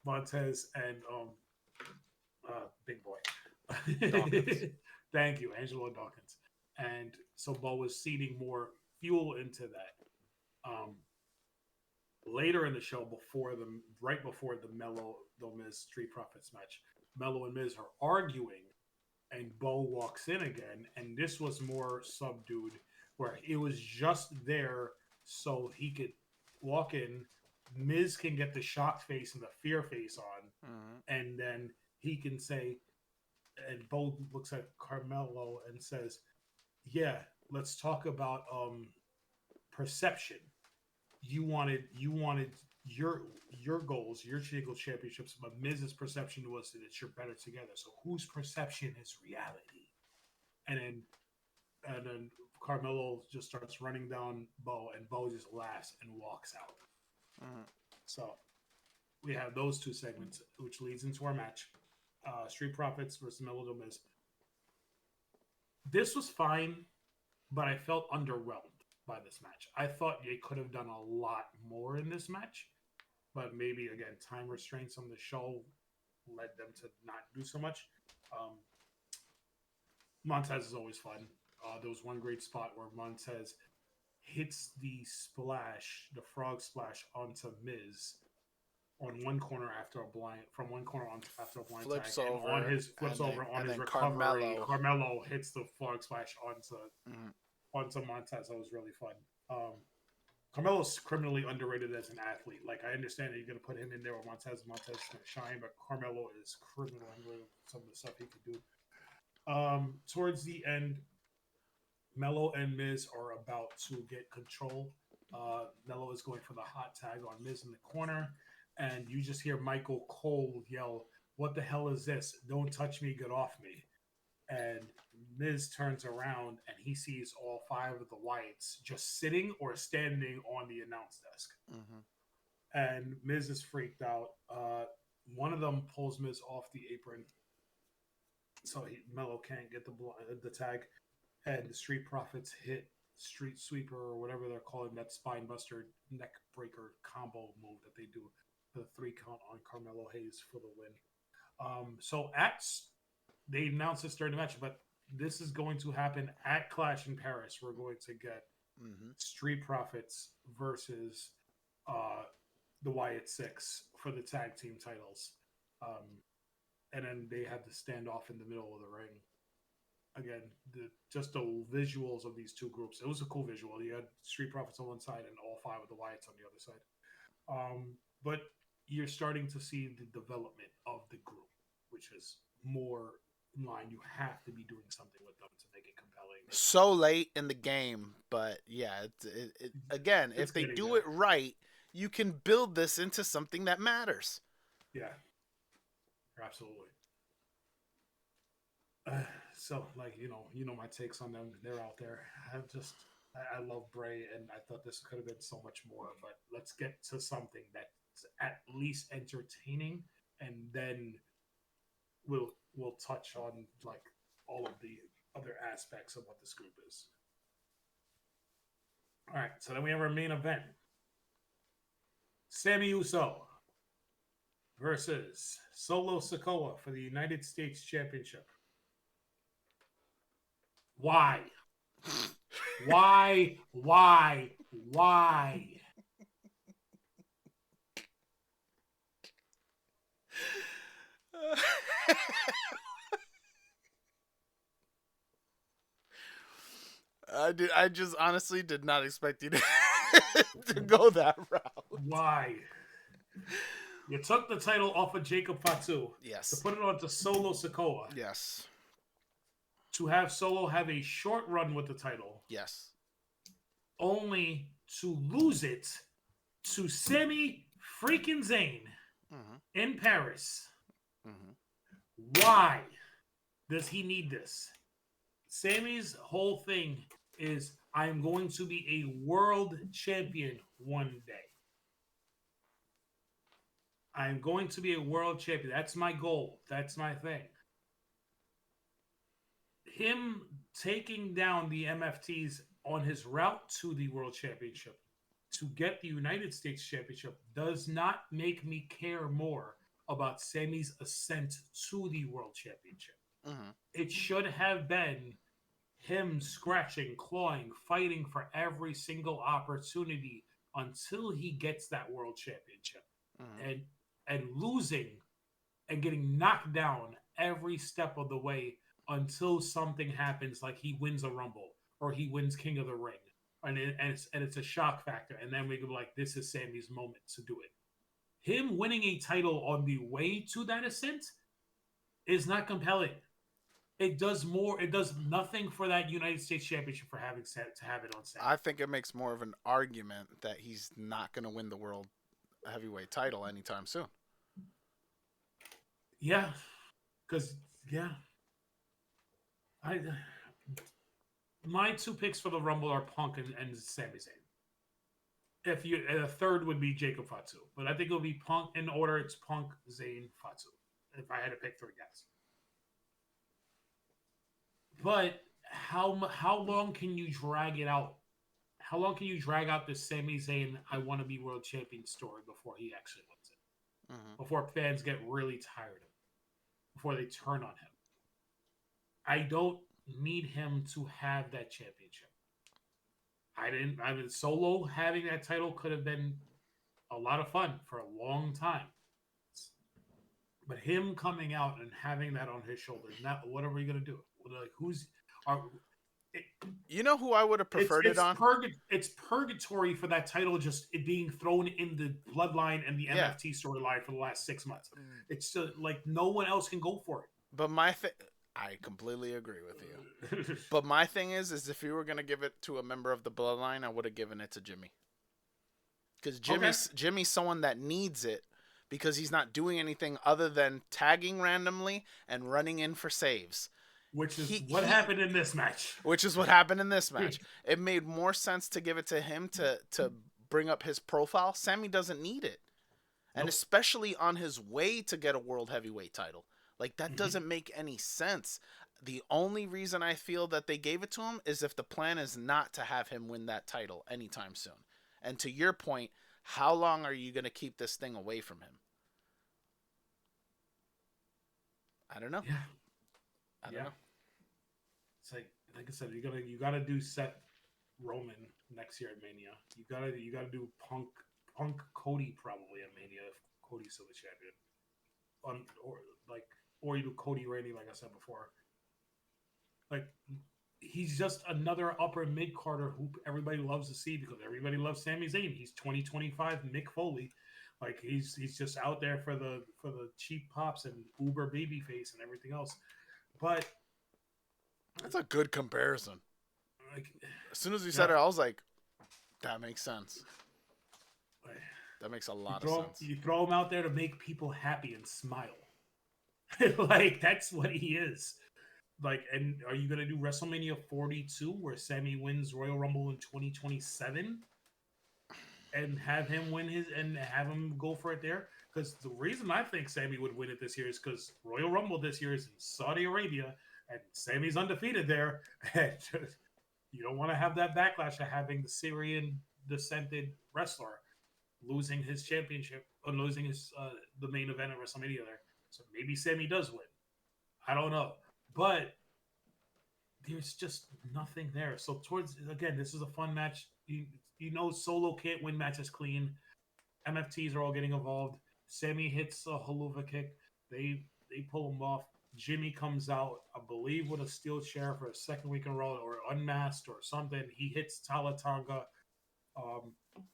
Speaker 2: Montez and Big Boy. Thank you, Angelo Dawkins. And so Bo was seeding more fuel into that. Later in the show, right before the Melo Miz Street Profits match, Melo and Miz are arguing, and Bo walks in again, and this was more subdued, where it was just there so he could walk in. Miz can get the shocked face and the fear face on, and then he can say, and Bo looks at Carmelo and says, "Yeah, let's talk about perception. You wanted your goals, your single championships, but Miz's perception was that you're better together. So whose perception is reality?" And then Carmelo just starts running down Bo, and Bo just laughs and walks out. So we have those two segments, which leads into our match: Street Profits versus Melo Miz. This was fine, but I felt underwhelmed by this match. I thought they could have done a lot more in this match, but maybe again time restraints on the show led them to not do so much. Montez is always fun. There was one great spot where Montez hits the frog splash onto Miz on one corner after a blind
Speaker 1: flips
Speaker 2: tag,
Speaker 1: over,
Speaker 2: and on his recovery. Carmelo hits the frog splash onto Montez. That was really fun. Carmelo's criminally underrated as an athlete. Like, I understand that you're going to put him in there with Montez is going to shine, but Carmelo is criminally underrated with some of the stuff he could do. Towards the end, Melo and Miz are about to get control. Melo is going for the hot tag on Miz in the corner, and you just hear Michael Cole yell, "What the hell is this? Don't touch me, get off me." And Miz turns around and he sees all 5 of the Wyatts just sitting or standing on the announce desk. And Miz is freaked out. One of them pulls Miz off the apron, so Melo can't get the tag. And the Street Profits hit Street Sweeper, or whatever they're calling that spine buster neck breaker combo move that they do, the 3 count on Carmelo Hayes for the win. So they announced this during the match, but this is going to happen at Clash in Paris. We're going to get Street Profits versus the Wyatt Six for the tag team titles. And then they had to stand off in the middle of the ring. Again, just the visuals of these two groups. It was a cool visual. You had Street Profits on one side and all 5 of the Wyatts on the other side. But you're starting to see the development of the group, which is more in line. You have to be doing something with them to make it compelling.
Speaker 1: So late in the game, but yeah, again, if they do it right, you can build this into something that matters.
Speaker 2: Yeah, absolutely. So, like, you know my takes on them. They're out there. I love Bray, and I thought this could have been so much more. But let's get to something that's at least entertaining, and then we'll touch on like all of the other aspects of what this group is. All right, so then we have our main event: Sami Uso versus Solo Sikoa for the United States Championship. Why? Why?
Speaker 1: I just honestly did not expect you to go that route.
Speaker 2: Why? You took the title off of Jacob Fatu.
Speaker 1: Yes.
Speaker 2: To put it on to Solo Sikoa.
Speaker 1: Yes.
Speaker 2: To have Solo have a short run with the title.
Speaker 1: Yes.
Speaker 2: Only to lose it to Sami freaking Zayn in Paris. Why does he need this? Sami's whole thing is, I'm going to be a world champion one day. I'm going to be a world champion. That's my goal. That's my thing. Him taking down the MFTs on his route to the world championship to get the United States championship does not make me care more about Sammy's ascent to the world championship.
Speaker 1: Mm-hmm.
Speaker 2: It should have been him scratching, clawing, fighting for every single opportunity until he gets that world championship.
Speaker 1: Mm-hmm.
Speaker 2: And losing and getting knocked down every step of the way until something happens, like he wins a rumble or he wins King of the Ring, and it's a shock factor, and then we go like, this is Sammy's moment to do it. Him winning a title on the way to that ascent is not compelling. It does more. It does nothing for that United States Championship for having set to have it on Sammy.
Speaker 1: I think it makes more of an argument that he's not going to win the world heavyweight title anytime soon.
Speaker 2: Yeah, because I my two picks for the Rumble are Punk and Sami Zayn. If you and a third would be Jacob Fatu, but I think it'll be Punk in order. It's Punk, Zayn, Fatu. If I had to pick three guys, but how long can you drag it out? How long can you drag out the Sami Zayn "I want to be world champion" story before he actually wins it?
Speaker 1: Mm-hmm.
Speaker 2: Before fans get really tired of it, before they turn on him. I don't need him to have that championship. I mean, Solo having that title could have been a lot of fun for a long time. But him coming out and having that on his shoulders, now what are we gonna do? Like, who's are it,
Speaker 1: You know who I would have preferred it on?
Speaker 2: It's purgatory for that title, just it being thrown in the bloodline and the MFT storyline for the last 6 months. It's like no one else can go for it.
Speaker 1: But I completely agree with you. But my thing is if you were gonna give it to a member of the bloodline, I would have given it to Jimmy. Because Jimmy's someone that needs it because he's not doing anything other than tagging randomly and running in for saves.
Speaker 2: Which is what happened in this match.
Speaker 1: Which is what happened in this match. It made more sense to give it to him to bring up his profile. Sammy doesn't need it. And especially on his way to get a world heavyweight title. Like, that doesn't make any sense. The only reason I feel that they gave it to him is if the plan is not to have him win that title anytime soon. And to your point, how long are you going to keep this thing away from him? I don't know.
Speaker 2: Yeah.
Speaker 1: I don't know.
Speaker 2: It's like I said, you gotta do Seth Roman next year at Mania. You gotta do Punk Cody probably at Mania if Cody's still the champion. Or you do Cody Randy, like I said before. Like, he's just another upper mid carder who everybody loves to see because everybody loves Sami Zayn. He's 2025 Mick Foley. Like, he's just out there for the cheap pops and Uber babyface and everything else. But
Speaker 1: that's a good comparison.
Speaker 2: Like,
Speaker 1: as soon as you said it, I was like, that makes sense. That makes a lot of sense.
Speaker 2: You throw him out there to make people happy and smile. Like, that's what he is. Like, and are you going to do WrestleMania 42 where Sammy wins Royal Rumble in 2027 and have him win and have him go for it there? Because the reason I think Sammy would win it this year is because Royal Rumble this year is in Saudi Arabia and Sammy's undefeated there. And you don't want to have that backlash of having the Syrian descended wrestler losing his championship or losing his the main event at WrestleMania there. So maybe Sammy does win. I don't know. But there's just nothing there. So again, this is a fun match. You know Solo can't win matches clean. MFTs are all getting involved. Sammy hits a haluva kick. They pull him off. Jimmy comes out, I believe, with a steel chair for a second week in a row or unmasked or something. He hits Talatanga.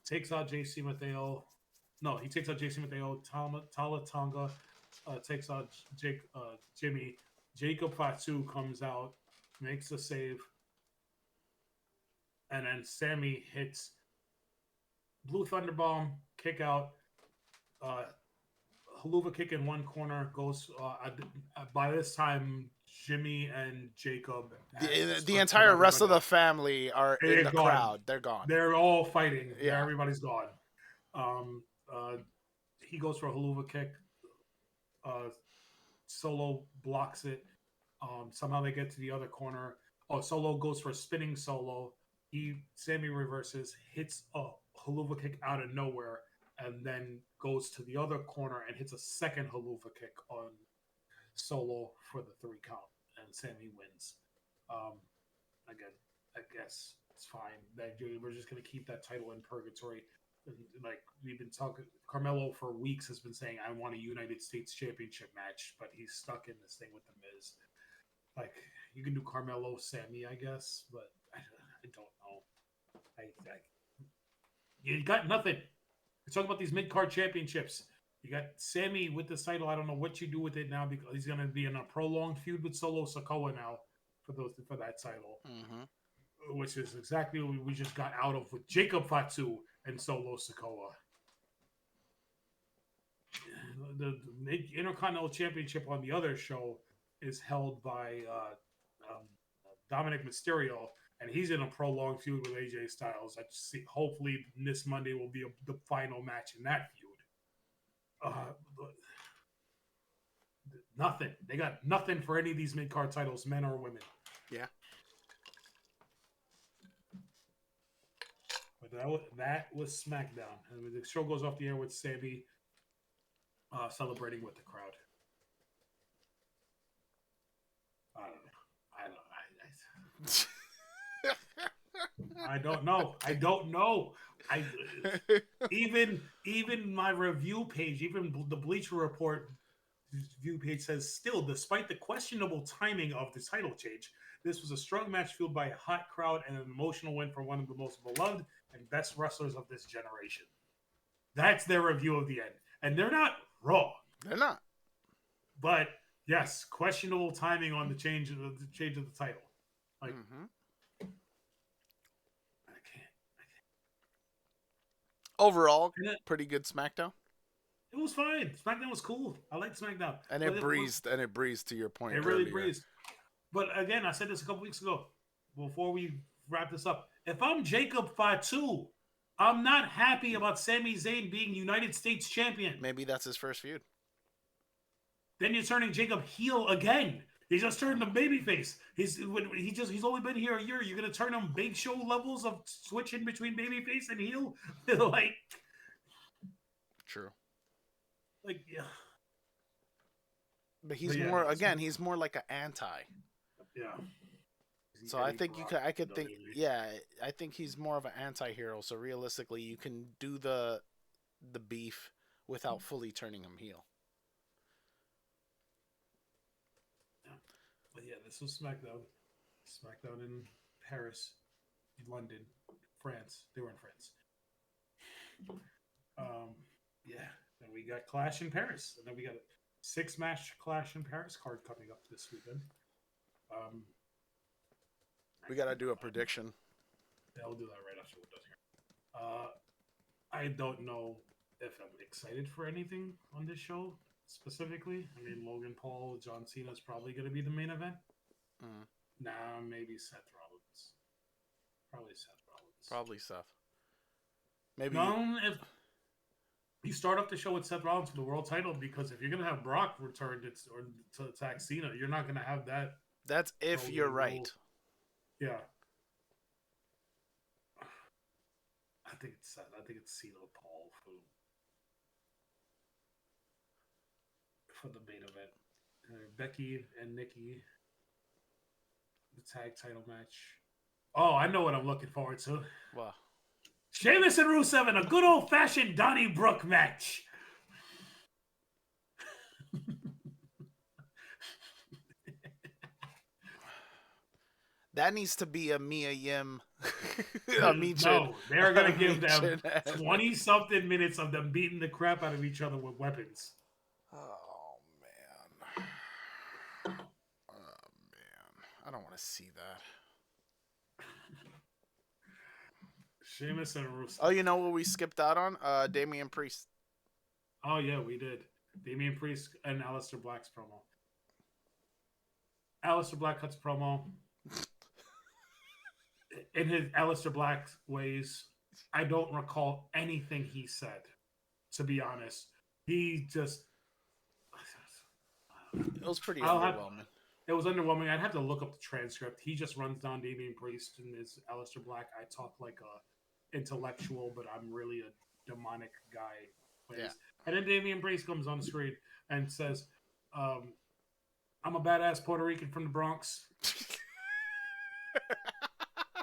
Speaker 2: Takes out JC Mateo. No, he takes out JC Mateo. Talatanga takes out Jimmy. Jacob Fatu comes out, makes a save. And then Sammy hits Blue Thunderbomb, kick out. Haluva kick in one corner goes. By this time, Jimmy and Jacob,
Speaker 1: the entire rest of the family are in the crowd. They're gone.
Speaker 2: They're all fighting. Yeah, everybody's gone. He goes for a haluva kick. Solo blocks it. Somehow they get to the other corner. Oh, Solo goes for a spinning solo. Sammy reverses, hits a haluva kick out of nowhere, and then goes to the other corner and hits a second haluva kick on Solo for the 3 count, and Sammy wins. Again, I guess it's fine. We're just going to keep that title in purgatory. Like we've been talking, Carmelo for weeks has been saying, "I want a United States Championship match," but he's stuck in this thing with the Miz. Like you can do Carmelo, Sammy, I guess, but I don't know. You got nothing. We're talking about these mid-card championships. You got Sammy with the title. I don't know what you do with it now because he's going to be in a prolonged feud with Solo Sikoa now for that title, which is exactly what we just got out of with Jacob Fatu and Solo Sikoa. The Intercontinental Championship on the other show is held by Dominic Mysterio, and he's in a prolonged feud with AJ Styles. Hopefully this Monday will be the final match in that feud. Nothing. They got nothing for any of these mid-card titles, men or women.
Speaker 1: Yeah.
Speaker 2: But that was SmackDown. And the show goes off the air with Sammy celebrating with the crowd. I don't know. Even my review page, even the Bleacher Report view page says, still, despite the questionable timing of the title change, this was a strong match fueled by a hot crowd and an emotional win for one of the most beloved and best wrestlers of this generation. That's their review of the end. And they're not wrong.
Speaker 1: They're not.
Speaker 2: But yes, questionable timing on the change of the title. Like, I can't.
Speaker 1: Overall, pretty good SmackDown.
Speaker 2: It was fine. SmackDown was cool. I liked SmackDown.
Speaker 1: And it breezed to your point.
Speaker 2: It really breezed. But again, I said this a couple weeks ago before we wrap this up. If I'm Jacob Fatu, I'm not happy about Sami Zayn being United States champion.
Speaker 1: Maybe that's his first feud.
Speaker 2: Then you're turning Jacob heel again. He just turned him babyface. He's only been here a year. You're gonna turn him Big Show levels of switching between babyface and heel, like.
Speaker 1: True.
Speaker 2: Like, yeah.
Speaker 1: But he's more like an anti.
Speaker 2: Yeah.
Speaker 1: So I think I think he's more of an anti-hero. So realistically, you can do the beef without fully turning him heel.
Speaker 2: Yeah. But yeah, this was SmackDown. SmackDown in Paris, London, France. They were in France. Yeah. Then we got Clash in Paris. And then we got a 6-match Clash in Paris card coming up this weekend.
Speaker 1: We got to do a prediction.
Speaker 2: Yeah, we'll do that right after we're done here. I don't know if I'm excited for anything on this show specifically. I mean, Logan Paul, John Cena is probably going to be the main event. Nah, maybe Seth Rollins.
Speaker 1: Probably Seth. Maybe.
Speaker 2: No, if you start off the show with Seth Rollins for the world title, because if you're going to have Brock return to attack Cena, you're not going to have that.
Speaker 1: That's if you're right.
Speaker 2: Yeah. I think it's Cena Paul for the main event. Becky and Nikki, the tag title match. Oh, I know what I'm looking forward to.
Speaker 1: Wow.
Speaker 2: Sheamus and Rusev in a good old-fashioned Donnybrook match.
Speaker 1: That needs to be a Mia Yim. A Michin.
Speaker 2: No, they're going to give them 20-something minutes of them beating the crap out of each other with weapons.
Speaker 1: Oh, man. I don't want to see that.
Speaker 2: Sheamus and Rusev.
Speaker 1: Oh, you know what we skipped out on? Damian Priest.
Speaker 2: Oh, yeah, we did. Damian Priest and Aleister Black's promo. Aleister Black cuts promo. In his Aleister Black ways, I don't recall anything he said, to be honest. he just.
Speaker 1: It was pretty
Speaker 2: I'll have.
Speaker 1: underwhelming.
Speaker 2: It was underwhelming. I'd have to look up the transcript. He just runs down Damian Priest and is Aleister Black. I talk like a intellectual, but I'm really a demonic guy.
Speaker 1: Yeah.
Speaker 2: And then Damian Priest comes on the screen and says, I'm a badass Puerto Rican from the Bronx.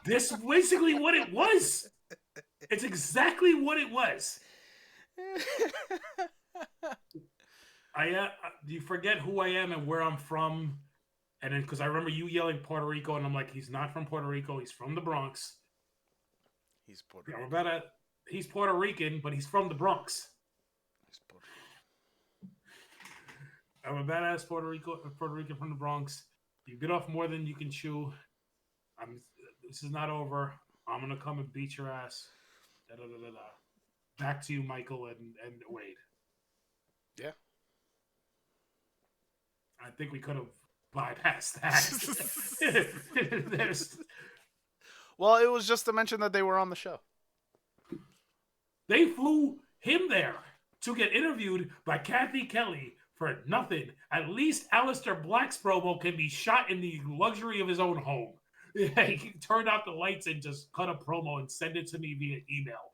Speaker 2: This is basically what it was. It's exactly what it was. You forget who I am and where I'm from. And then, because I remember you yelling Puerto Rico, and I'm like, he's not from Puerto Rico. He's from the Bronx.
Speaker 1: He's Puerto Rican.
Speaker 2: He's Puerto Rican, but he's from the Bronx.
Speaker 1: He's Puerto
Speaker 2: I'm a badass Puerto Rican from the Bronx. You bit off more than you can chew. This is not over. I'm gonna come and beat your ass. Da, da, da, da, da. Back to you, Michael and Wade.
Speaker 1: Yeah.
Speaker 2: I think we could have bypassed that.
Speaker 1: Well, it was just to mention that they were on the show.
Speaker 2: They flew him there to get interviewed by Kathy Kelly for nothing. At least Aleister Black's promo can be shot in the luxury of his own home. He turned out the lights and just cut a promo and send it to me via email.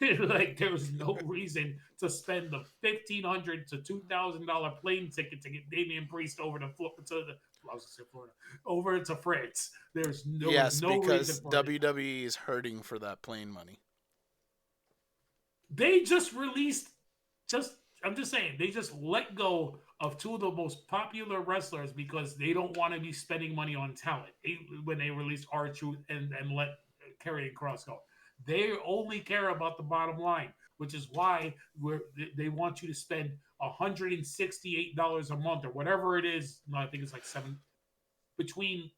Speaker 2: Like there was no reason to spend the $1,500 to $2,000 plane ticket to get Damian Priest over to Florida, over to France. There's no
Speaker 1: because
Speaker 2: reason for
Speaker 1: WWE is hurting for that plane money.
Speaker 2: They just released. I'm just saying they just let go of two of the most popular wrestlers because they don't want to be spending money on talent. When they released R-Truth and let Karrion Kross go. They only care about the bottom line, which is why they want you to spend $168 a month or whatever it is. No, I think it's like $7 between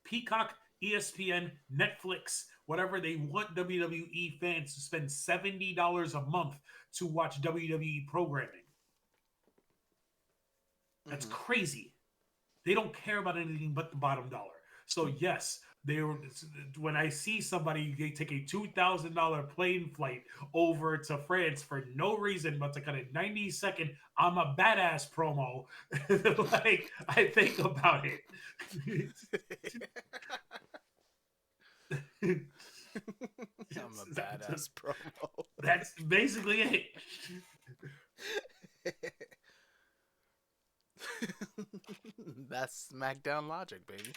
Speaker 2: Peacock, ESPN, Netflix, whatever. They want WWE fans to spend $70 a month to watch WWE programming. That's crazy. They don't care about anything but the bottom dollar. So yes, when I see somebody take a $2,000 plane flight over to France for no reason but to cut a 90-second "I'm a badass" promo, like I think about it.
Speaker 1: I'm a badass promo.
Speaker 2: That's basically it.
Speaker 1: That's SmackDown logic, baby.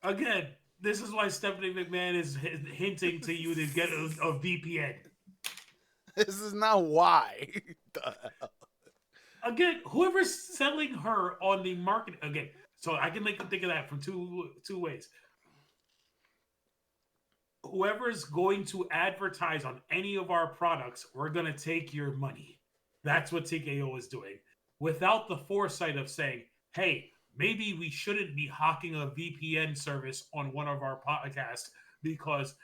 Speaker 2: Again, this is why Stephanie McMahon is hinting to you to get a VPN.
Speaker 1: This is not why. The hell?
Speaker 2: Again, whoever's selling her on the market, again, so I can think of that from two ways. Whoever's going to advertise on any of our products, we're going to take your money. That's what TKO is doing. Without the foresight of saying, hey, maybe we shouldn't be hawking a VPN service on one of our podcasts because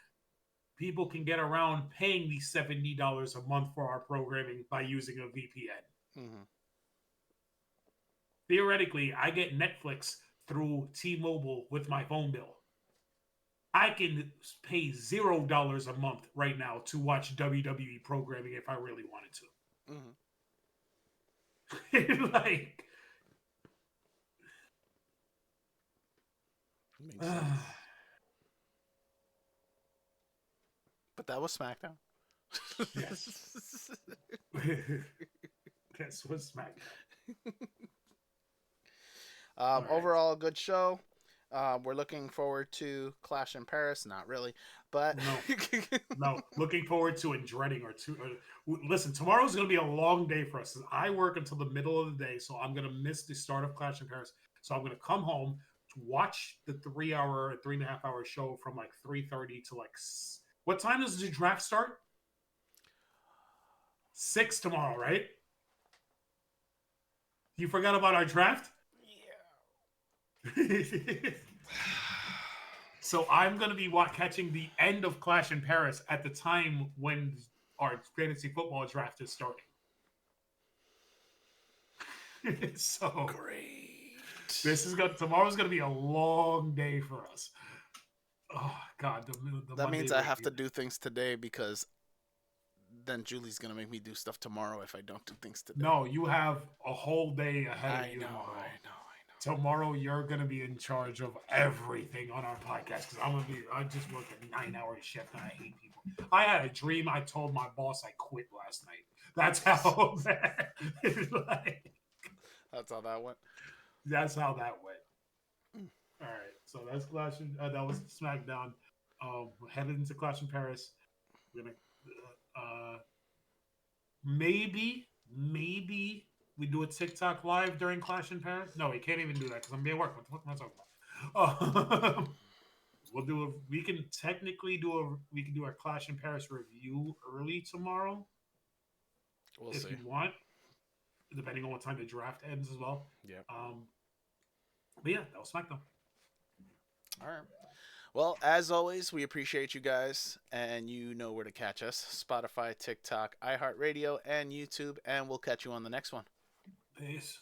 Speaker 2: people can get around paying the $70 a month for our programming by using a VPN.
Speaker 1: Mm-hmm.
Speaker 2: Theoretically, I get Netflix through T-Mobile with my phone bill. I can pay $0 a month right now to watch WWE programming if I really wanted to.
Speaker 1: Mm-hmm.
Speaker 2: Like,
Speaker 1: makes sense. But that was SmackDown.
Speaker 2: Yes. This was SmackDown.
Speaker 1: Right. Overall, a good show. We're looking forward to Clash in Paris. Not really, but
Speaker 2: no. Looking forward to and dreading listen, tomorrow's going to be a long day for us. I work until the middle of the day, so I'm going to miss the start of Clash in Paris. So I'm going to come home to watch the 3.5 hour show from like 3:30 to like. What time does the draft start? 6 tomorrow, right? You forgot about our draft? Yeah. So I'm going to be catching the end of Clash in Paris at the time when our fantasy football draft is starting. So great. Tomorrow's going to be a long day for us. Oh God,
Speaker 1: that means I have to do things today because then Julie's gonna make me do stuff tomorrow if I don't do things today.
Speaker 2: No, you have a whole day ahead of you
Speaker 1: I
Speaker 2: tomorrow.
Speaker 1: know.
Speaker 2: Tomorrow, you're gonna be in charge of everything on our podcast because I just worked a 9-hour shift and I hate people. I had a dream. I told my boss I quit last night. That's how bad.
Speaker 1: That's how that went.
Speaker 2: That's how that went. All right, so that's Clash. That was SmackDown. We're headed into Clash in Paris. We're gonna maybe we do a TikTok live during Clash in Paris. No, we can't even do that because I'm being work. What the fuck am I talking about? We can technically do our Clash in Paris review early tomorrow.
Speaker 1: We'll
Speaker 2: if
Speaker 1: see.
Speaker 2: you want, depending on what time the draft ends as well.
Speaker 1: Yeah.
Speaker 2: But yeah, that was SmackDown.
Speaker 1: All right. Well, as always, we appreciate you guys, and you know where to catch us: Spotify, TikTok, iHeartRadio, and YouTube. And we'll catch you on the next one.
Speaker 2: Peace.